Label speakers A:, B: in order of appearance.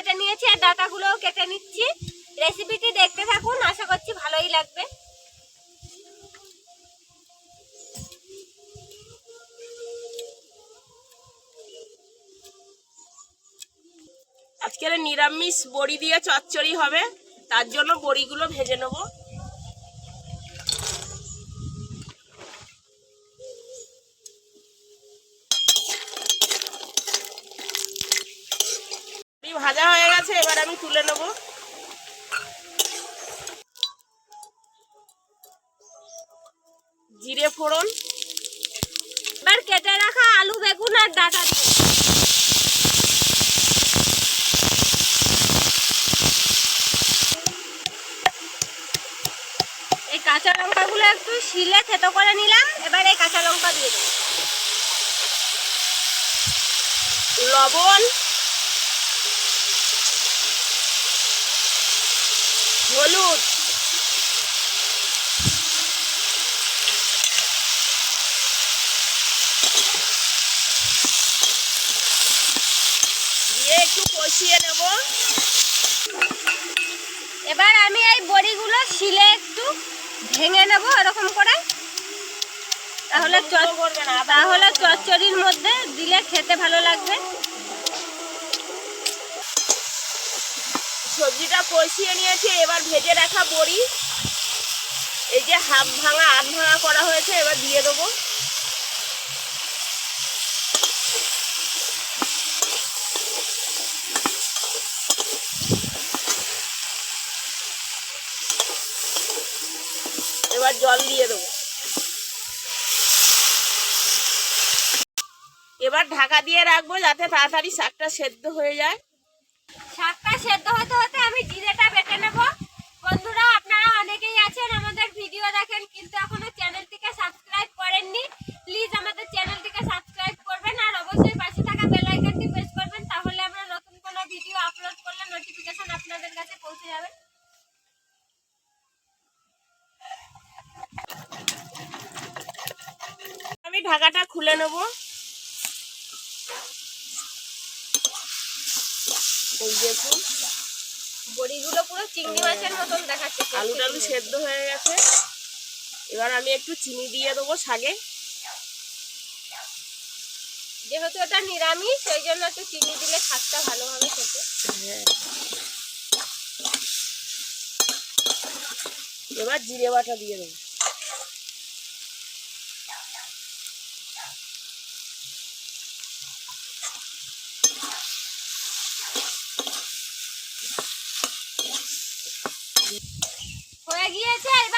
A: কেটে নিয়েছি আর ডাঁটাগুলোও কেটে নিচ্ছি। রেসিপিটি দেখতে থাকুন, আশা করছি ভালোই লাগবে।
B: আজকের নিরামিষ বড়ি দিয়ে চচ্চড়ি হবে, তার জন্য বড়িগুলো ভেজে নেব। ভাজা হয়ে গেছে, এবার আমি তুলে নেব। জিরে ফোড়ন,
A: এবার কেটে রাখা আলু, বেগুন আর ডাঁটা দিয়ে এই কাঁচা লঙ্কাগুলো একটু শিলে থেতো করে নিলাম। এবার এই কাঁচা লঙ্কা দিয়ে দেবো,
B: লবণ, হলুদ, দিয়ে একটু কষিয়ে নেব।
A: এবার আমি এই বড়িগুলো শিলে একটু ভেঙে নেব এরকম করে, তাহলে চচ্চড়ির মধ্যে দিলে খেতে ভালো লাগবে।
B: সবজিটা কষিয়ে নিয়েছি, এবার ভেজে রাখা বড়ি, এই যে হাফ ভাঙা আধ ভাঙা করা হয়েছে, এবার দিয়ে দেবো। এবার জল দিয়ে দেবো। এবার ঢাকা দিয়ে রাখবো যাতে তাড়াতাড়ি শাকটা সেদ্ধ হয়ে যায়।
A: শাকটা সেদ্ধ হতে হতে আমি জিরেটা বেটে নেব। বন্ধুরা, আপনারা অনেকেই আছেন আমাদের ভিডিও দেখেন কিন্তু এখনো চ্যানেলটিকে সাবস্ক্রাইব করেননি। প্লিজ আমাদের চ্যানেলটিকে সাবস্ক্রাইব করবেন আর অবশ্যই পাশে থাকা বেল আইকনটি প্রেস করবেন, তাহলে আমরা নতুন কোনো ভিডিও আপলোড করলে নোটিফিকেশন আপনাদের কাছে পৌঁছে যাবে।
B: আমি ঢাকাটা খুলে নেব। এই দেখুন
A: বড়িগুলো পুরো চিংড়ি মাছের মতন দেখাচ্ছে।
B: আলু টালু সেদ্ধ হয়ে গেছে। এবার আমি একটু চিনি দিয়ে দেবো শাকে।
A: যেহেতু এটা নিরামিষ সেই জন্য একটু চিনি দিলে শাকটা ভালো হবে খেতে।
B: হ্যাঁ, এবার জিরে বাটা দিয়ে দেবো।
A: হয়ে গিয়েছে, এবার